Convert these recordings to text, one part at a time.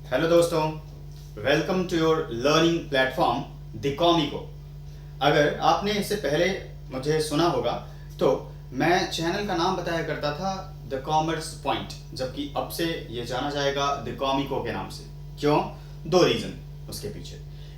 Hello दोस्तों, welcome to your learning platform the Comico. अगर आपने इससे पहले मुझे सुना होगा तो मैं चैनल का नाम बताया करता था द कॉमर्स पॉइंट, जबकि अब से ये जाना जाएगा द कॉमिको के नाम से। क्यों? दो रीज़न उसके पीछे।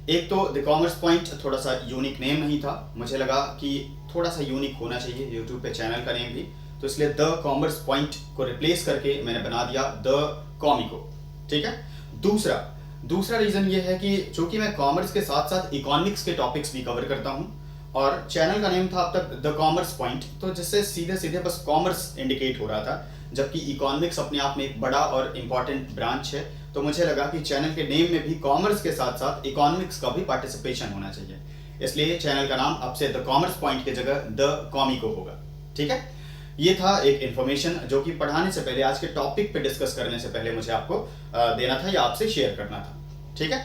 एक तो द कॉमर्स पॉइंट थोड़ा सा यूनिक नेम नहीं था, मुझे लगा कि थोड़ा सा यूनिक होना चाहिए यूट्यूब पे चैनल का नेम भी, तो इसलिए द कॉमर्स पॉइंट को रिप्लेस करके मैंने बना दिया द कॉमिको। ठीक है। दूसरा रीज़न ये है कि चूंकि मैं कॉमर्स के साथ साथ इकोनॉमिक्स के टॉपिक्स भी कवर करता हूँ और चैनल का नेम था अब तक द कॉमर्स पॉइंट, तो जिससे सीधे सीधे बस कॉमर्स इंडिकेट हो रहा था, जबकि इकोनॉमिक्स अपने आप में एक बड़ा और इम्पॉर्टेंट ब्रांच है। तो मुझे लगा कि चैनल के नेम में भी कॉमर्स के साथ साथ इकोनॉमिक्स का भी पार्टिसिपेशन होना चाहिए, इसलिए चैनल का नाम अब से द कॉमर्स पॉइंट की जगह द कॉमिको होगा। ठीक है। ये था एक इन्फॉर्मेशन जो कि पढ़ाने से पहले, आज के टॉपिक पे डिस्कस करने से पहले मुझे आपको देना था या आपसे शेयर करना था। ठीक है।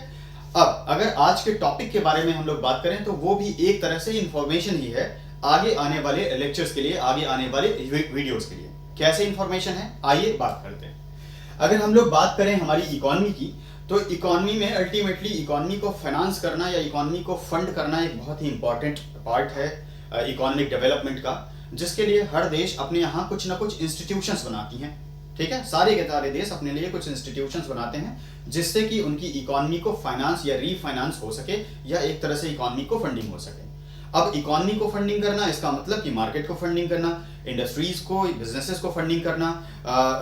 अब अगर आज के टॉपिक के बारे में हम लोग बात करें तो वो भी एक तरह से इंफॉर्मेशन ही है आगे आने वाले लेक्चर्स के लिए, आगे आने वाले वीडियोस के लिए। कैसे इंफॉर्मेशन है, आइए बात करते हैं। अगर हम लोग बात करें हमारी इकोनॉमी की, तो इकोनॉमी में अल्टीमेटली इकोनॉमी को फाइनेंस करना या इकोनॉमी को फंड करना एक बहुत ही इंपॉर्टेंट पार्ट है इकोनॉमिक डेवलपमेंट का, जिसके लिए हर देश अपने यहाँ कुछ ना कुछ इंस्टीट्यूशंस बनाती हैं। ठीक है। सारे के सारे देश अपने लिए कुछ इंस्टीट्यूशंस बनाते हैं जिससे कि उनकी इकोनॉमी को फाइनेंस या रीफाइनेंस हो सके, या एक तरह से इकोनॉमी को फंडिंग हो सके। अब इकोनॉमी को फंडिंग करना, इसका मतलब कि मार्केट को फंडिंग करना, इंडस्ट्रीज को, बिजनेसेस को फंडिंग करना,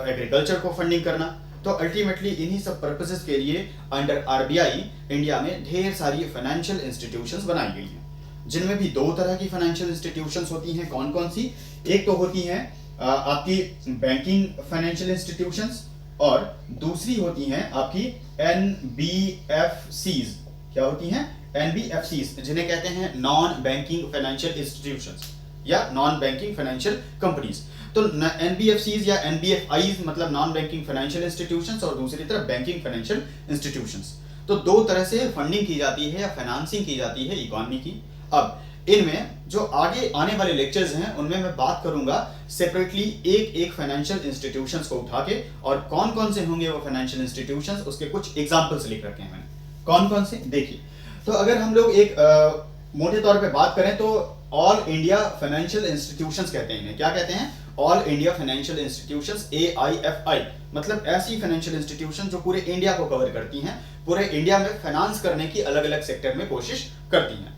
एग्रीकल्चर को फंडिंग करना। तो अल्टीमेटली इन्हीं सब पर्पसेस के लिए अंडर आरबीआई इंडिया में ढेर सारी फाइनेंशियल इंस्टीट्यूशंस बनाई गई हैं, जिनमें भी दो तरह की फाइनेंशियल इंस्टीट्यूशंस होती हैं। कौन कौन सी? एक तो होती हैं आपकी बैंकिंग फाइनेंशियल इंस्टीट्यूशंस, और दूसरी होती हैं आपकी एनबीएफसीज। क्या होती हैं? एनबीएफसीज, जिन्हें कहते हैं नॉन बैंकिंग फाइनेंशियल इंस्टीट्यूशंस या नॉन बैंकिंग फाइनेंशियल कंपनीज। तो एनबीएफसीज या एनबीएफआईज मतलब नॉन बैंकिंग फाइनेंशियल इंस्टीट्यूशंस, और दूसरी तरफ बैंकिंग फाइनेंशियल इंस्टीट्यूशंस। तो दो तरह से फंडिंग की जाती है या फाइनेंसिंग की जाती है इकोनॉमी की। अब इनमें जो आगे आने वाले लेक्चर्स हैं उनमें मैं बात करूंगा सेपरेटली एक एक फाइनेंशियल इंस्टीट्यूशंस को उठा के, और कौन कौन से होंगे वो फाइनेंशियल इंस्टीट्यूशंस, उसके कुछ एग्जांपल्स लिख रखे हैं मैंने। कौन कौन से देखिए, तो अगर हम लोग एक मोटे तौर पे बात करें तो ऑल इंडिया फाइनेंशियल इंस्टीट्यूशंस कहते हैं इन्हें। क्या कहते हैं? All India financial institutions, AIFI। मतलब ऐसी फाइनेंशियल इंस्टीट्यूशन जो पूरे इंडिया को कवर करती हैं, पूरे इंडिया में फाइनेंस करने की अलग अलग सेक्टर में कोशिश करती हैं।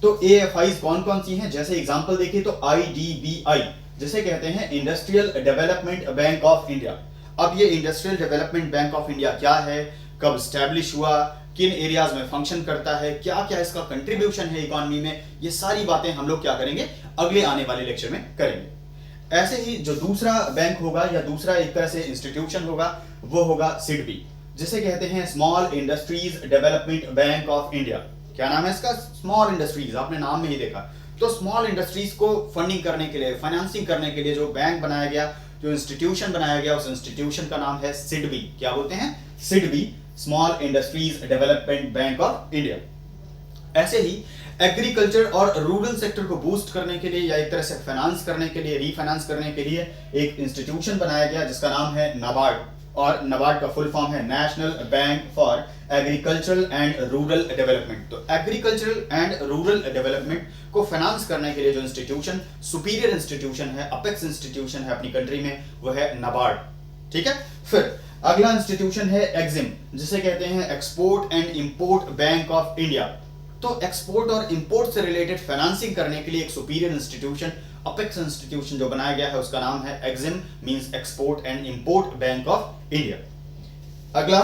तो AFIs कौन कौन सी हैं? जैसे एग्जांपल देखिए तो IDBI, जिसे कहते हैं industrial development bank of India. अब ये industrial development bank of India क्या है, कब स्टैब्लिश हुआ, किन एरियाज में फंक्शन करता है, क्या क्या इसका कंट्रीब्यूशन है इकोनॉमी में, ये सारी बातें हम लोग क्या करेंगे, अगले आने वाले लेक्चर में करेंगे। ऐसे ही जो दूसरा बैंक होगा या दूसरा एक तरह से इंस्टीट्यूशन होगा वो होगा SIDBI, जिसे कहते हैं small industries development bank of India. क्या नाम है इसका? Small industries. आपने नाम में ही देखा। तो स्मॉल इंडस्ट्रीज को फंडिंग करने के लिए, फाइनेंसिंग करने के लिए जो बैंक बनाया गया, जो इंस्टीट्यूशन बनाया गया, उस इंस्टीट्यूशन का नाम है SIDBI। क्या बोलते हैं? SIDBI, small industries development bank of India. ऐसे ही एग्रीकल्चर और रूरल सेक्टर को बूस्ट करने के लिए या एक तरह से फाइनेंस करने के लिए, रीफाइनेंस करने के लिए एक इंस्टीट्यूशन बनाया गया जिसका नाम है नाबार्ड, और नाबार्ड का फुल फॉर्म है national bank for agricultural and rural development. तो एग्रीकल्चरल एंड रूरल डेवलपमेंट को फाइनेंस करने के लिए जो इंस्टीट्यूशन, सुपीरियर इंस्टीट्यूशन है, अपेक्स इंस्टीट्यूशन है अपनी कंट्री में, वो है नाबार्ड। ठीक है। फिर अगला इंस्टीट्यूशन है EXIM, जिसे कहते हैं export and import bank of India. तो एक्सपोर्ट और इंपोर्ट से रिलेटेड फाइनेंसिंग करने के लिए एक सुपीरियर इंस्टीट्यूशन, अपेक्स इंस्टीट्यूशन जो बनाया गया है, उसका नाम है EXIM, means export and import bank of India. अगला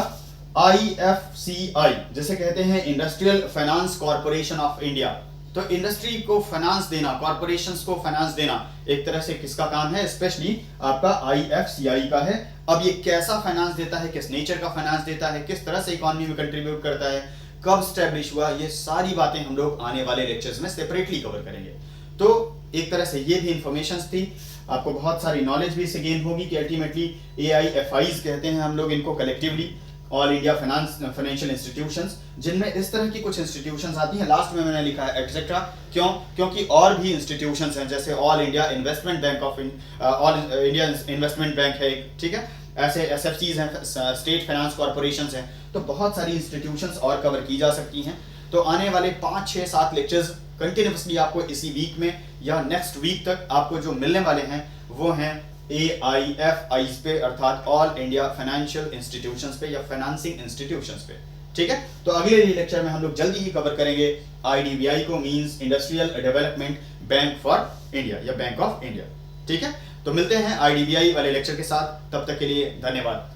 IFCI, जिसे कहते हैं industrial finance corporation of India. तो इंडस्ट्री को फाइनेंस देना, कॉर्पोरेशंस को फाइनेंस देना एक तरह से किसका काम है? स्पेशली आपका IFCI का है। अब ये कैसा फाइनेंस देता है, किस नेचर का फाइनेंस देता है, किस तरह से इकोनॉमी में कंट्रीब्यूट करता है, कब स्टैब्लिश हुआ, ये सारी बातें हम लोग आने वाले लेक्चर्स में सेपरेटली कवर करेंगे। तो एक तरह से ये भी इंफॉर्मेशन थी, आपको बहुत सारी नॉलेज भी इससे गेन होगी कि अल्टीमेटली AIFIs कहते हैं हम लोग इनको collectively, all India financial institutions, जिनमें इस तरह की कुछ इंस्टीट्यूशंस आती हैं। लास्ट में मैंने लिखा है एटसेट्रा, क्यों? क्योंकि और भी इंस्टीट्यूशंस हैं, जैसे all India investment bank all India investment bank है, ठीक है, ऐसे एसएफसीज हैं, स्टेट फाइनेंस कॉर्पोरेशंस हैं, तो बहुत सारी इंस्टीट्यूशंस और कवर की जा सकती हैं। तो आने वाले 5, 6, 7 लेक्चर्स कंटिन्यूसली आपको इसी वीक में या नेक्स्ट वीक तक आपको जो मिलने वाले हैं वो हैं AIFIs पे, अर्थात ऑल इंडिया फाइनेंशियल इंस्टीट्यूशंस पे या फाइनेंसिंग इंस्टीट्यूशंस पे, ठीक है। तो अगले लेक्चर में हम लोग जल्दी ही कवर करेंगे IDBI को, means industrial development bank for India या बैंक ऑफ इंडिया, ठीक है। तो मिलते हैं IDBI वाले लेक्चर के साथ, तब तक के लिए धन्यवाद।